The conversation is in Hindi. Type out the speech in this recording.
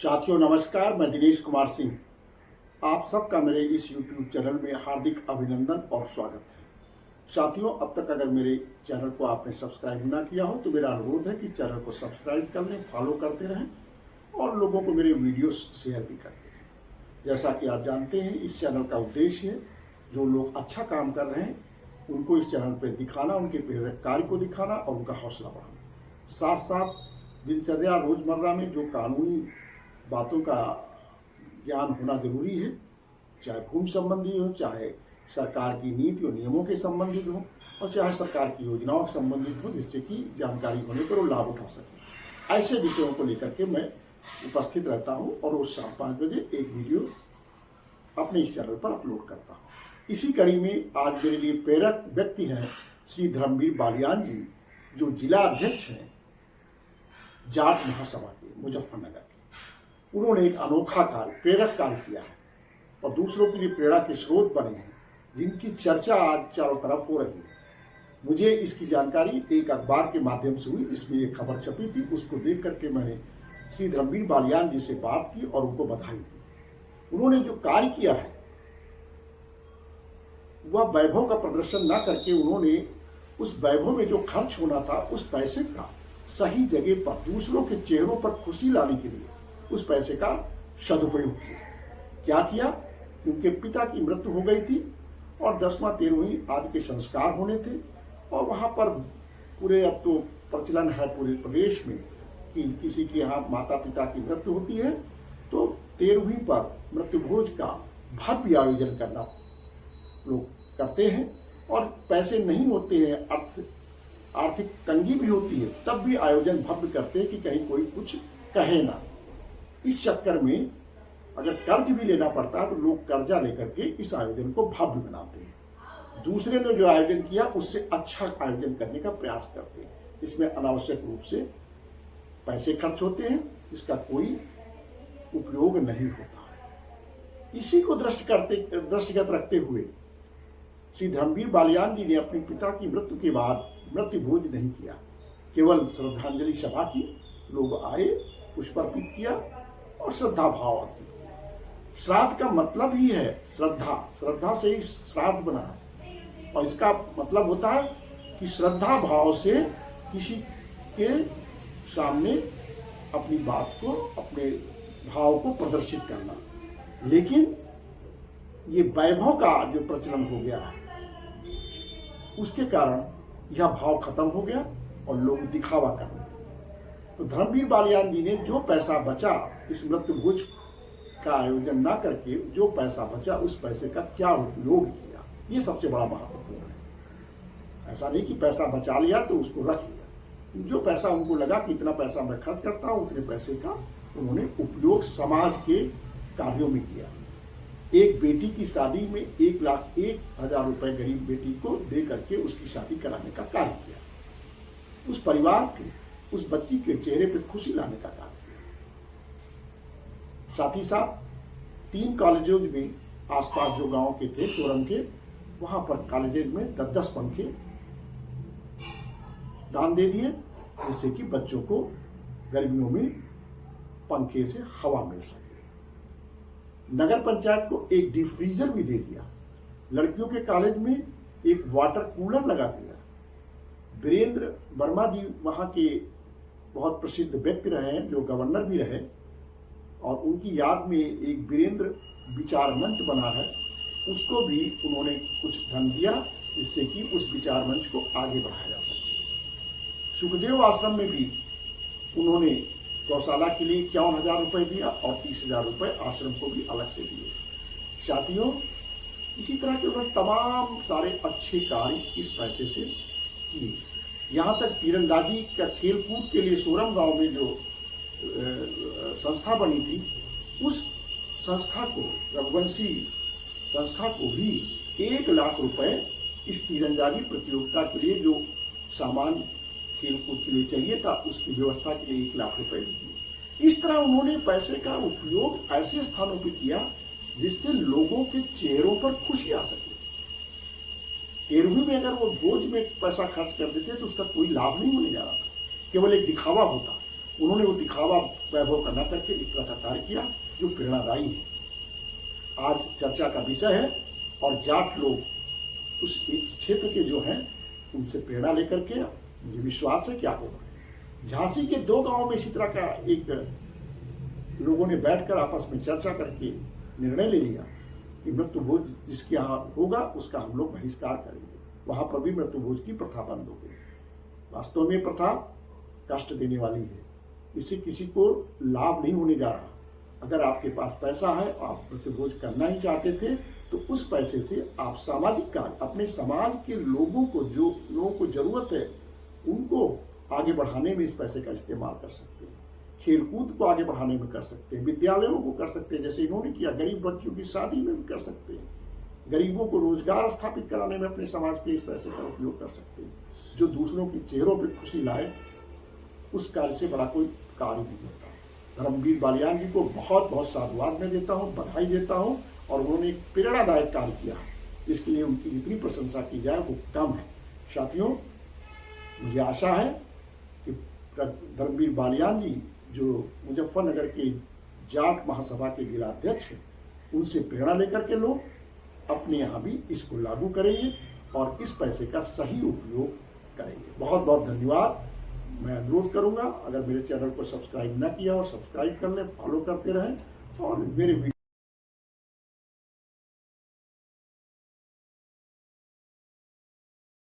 साथियों नमस्कार, मैं दिनेश कुमार सिंह। आप सबका मेरे इस YouTube चैनल में हार्दिक अभिनंदन और स्वागत है। साथियों, अब तक अगर मेरे चैनल को आपने सब्सक्राइब ना किया हो तो मेरा अनुरोध है कि चैनल को सब्सक्राइब कर लें, फॉलो करते रहें और लोगों को मेरे वीडियोस शेयर भी करते रहें। जैसा कि आप जानते हैं, इस चैनल का उद्देश्य है जो लोग अच्छा काम कर रहे हैं उनको इस चैनल पर दिखाना, उनके प्रेरक कार्य को दिखाना और उनका हौसला बढ़ाना। साथ साथ दिनचर्या रोजमर्रा में जो कानूनी बातों का ज्ञान होना जरूरी है, चाहे भूमि संबंधी हो, चाहे सरकार की नीति और नियमों के संबंधित हो और चाहे सरकार की योजनाओं से संबंधित हो, जिससे कि जानकारी होने पर वो लाभ उठा सके। ऐसे विषयों को लेकर के मैं उपस्थित रहता हूं और रोज शाम 5 बजे एक वीडियो अपने इस चैनल पर अपलोड करता हूं। इसी कड़ी में आज मेरे लिए प्रेरक व्यक्ति हैं श्री धर्मवीर बालियान जी, जो जिला अध्यक्ष हैं जाट महासभा के मुजफ्फरनगर के। उन्होंने एक अनोखा कार्य, प्रेरक कार्य किया है और दूसरों के लिए प्रेरणा के स्रोत बने हैं, जिनकी चर्चा आज चारों तरफ हो रही है। मुझे इसकी जानकारी एक अखबार के माध्यम से हुई, जिसमें एक खबर छपी थी। उसको देख करके मैंने श्री धर्मवीर बालियान जी से बात की और उनको बधाई दी। उन्होंने जो कार्य किया है वह वैभव का प्रदर्शन ना करके उन्होंने उस वैभव में जो खर्च होना था उस पैसे का सही जगह पर दूसरों के चेहरों पर खुशी लाने के लिए उस पैसे का सदुपयोग किया। क्या किया? उनके पिता की मृत्यु हो गई थी और 10वां 13वीं आदि के संस्कार होने थे और वहां पर पूरे, अब तो प्रचलन है पूरे प्रदेश में कि किसी के यहाँ माता पिता की मृत्यु होती है तो 13वीं पर मृत्यु भोज का भव्य आयोजन करना लोग करते हैं और पैसे नहीं होते हैं, आर्थिक तंगी भी होती है, तब भी आयोजन भव्य करते हैं कि कहीं कोई कुछ कहे ना। इस चक्कर में अगर कर्ज भी लेना पड़ता है तो लोग कर्जा लेकर के इस आयोजन को भव्य बनाते हैं। दूसरे ने जो आयोजन किया उससे अच्छा आयोजन करने का प्रयास करते हैं। इसमें अनावश्यक रूप से पैसे खर्च होते हैं, इसका कोई उपयोग नहीं होता है। इसी को दृष्टिगत रखते हुए श्री धर्मवीर बालियान जी ने अपने पिता की मृत्यु के बाद मृत्यु भोज नहीं किया, केवल श्रद्धांजलि सभा की। लोग आए, पुष्प अर्पित किया और श्रद्धा भाव अर्पित किया। श्राद्ध का मतलब ही है श्रद्धा, श्रद्धा से ही श्राद्ध बना है और इसका मतलब होता है कि श्रद्धा भाव से किसी के सामने अपनी बात को, अपने भाव को प्रदर्शित करना। लेकिन ये वैभव का जो प्रचलन हो गया है उसके कारण यह भाव खत्म हो गया और लोग दिखावा करने लगे। तो धर्मवीर बालियान जी ने जो पैसा बचा इस मृत्यु भोज का आयोजन ना करके, जो पैसा बचा उस पैसे का क्या उपयोग किया, ये सबसे बड़ा महत्वपूर्ण है। ऐसा नहीं कि पैसा बचा लिया तो उसको रख लिया। जो पैसा उनको लगा कि इतना पैसा मैं खर्च करता हूं, उतने पैसे का उन्होंने उपयोग समाज के कार्यों में किया। एक बेटी की शादी में 1,01,000 रुपए गरीब बेटी को दे करके उसकी शादी कराने का कार्य किया। उस परिवार के, उस बच्ची के चेहरे पे खुशी लाने का कार्य किया। साथ ही साथ 3 कॉलेजों में आसपास जो गांव के थे सोरम के, वहां पर कॉलेज में 10-10 पंखे दान दे दिए, जिससे कि बच्चों को गर्मियों में पंखे से हवा मिल सके। नगर पंचायत को एक डीप फ्रीजर भी दे दिया। लड़कियों के कॉलेज में एक वाटर कूलर लगा दिया। वीरेंद्र वर्मा जी वहां के बहुत प्रसिद्ध व्यक्ति रहे हैं, जो गवर्नर भी रहे, और उनकी याद में एक वीरेंद्र विचार मंच बना है, उसको भी उन्होंने कुछ धन दिया, जिससे कि उस विचार मंच को आगे बढ़ाया जा सके। सुखदेव आश्रम में भी उन्होंने गौशाला के लिए 51,000 रुपए दिया और 30,000 रुपए आश्रम को भी अलग से दिए। साथियों, इसी तरह के उन्होंने तमाम सारे अच्छे कार्य इस पैसे से किए। यहाँ तक तीरंदाजी का खेल कूद के लिए सोरम गांव में जो संस्था बनी थी, उस संस्था को, रघुवंशी संस्था को भी 1 लाख रुपए इस तीरंदाजी प्रतियोगिता के लिए जो सामान खेल कूद के लिए चाहिए था उसकी व्यवस्था के लिए 1 लाख रुपए दिए। इस तरह उन्होंने पैसे का उपयोग ऐसे स्थानों पर किया जिससे लोगों के चेहरों पर खुशी आ सके। 13वीं में अगर वो भोज में पैसा खर्च कर देते तो उसका कोई लाभ नहीं होने जा रहा था, केवल एक दिखावा होता। उन्होंने वो दिखावा वैभव का न करके इस तरह का कार्य किया जो प्रेरणादायी है, आज चर्चा का विषय है। और जाट लोग उस क्षेत्र के जो हैं उनसे प्रेरणा लेकर के मुझे विश्वास है कि आगे बढ़े। झांसी के 2 गांवों में इसी तरह का एक लोगों ने बैठकर आपस में चर्चा करके निर्णय ले लिया कि मृत्यु भोज जिसके यहाँ होगा उसका हम लोग बहिष्कार करेंगे। वहां पर भी मृत्यु भोज की प्रथा बंद हो गई। वास्तव में प्रथा कष्ट देने वाली है, इससे किसी को लाभ नहीं होने जा रहा। अगर आपके पास पैसा है और आप मृत्यु भोज करना ही चाहते थे तो उस पैसे से आप सामाजिक कार्य, अपने समाज के लोगों को, जो लोगों को जरूरत है उनको आगे बढ़ाने में इस पैसे का इस्तेमाल कर सकते हैं। खेलकूद को आगे बढ़ाने में कर सकते हैं, विद्यालयों को कर सकते हैं जैसे इन्होंने किया, गरीब बच्चों की शादी में भी कर सकते हैं, गरीबों को रोजगार स्थापित कराने में अपने समाज के इस पैसे का उपयोग कर सकते हैं। जो दूसरों के चेहरों पर खुशी लाए उस कार्य से बड़ा कोई कार्य नहीं होता। धर्मवीर बालियान जी को बहुत बहुत साधुवाद मैं देता हूँ, बधाई देता हूँ। और उन्होंने एक प्रेरणादायक कार्य किया जिसके लिए उनकी जितनी प्रशंसा की जाए वो कम है। साथियों, मुझे आशा है कि धर्मवीर बालियान जी जो मुजफ्फरनगर के जाट महासभा के जिलाध्यक्ष हैं उनसे प्रेरणा लेकर के लोग अपने यहाँ भी इसको लागू करेंगे और इस पैसे का सही उपयोग करेंगे। बहुत बहुत धन्यवाद। मैं अनुरोध करूंगा, अगर मेरे चैनल को सब्सक्राइब न किया और सब्सक्राइब कर लें, फॉलो करते रहें और मेरे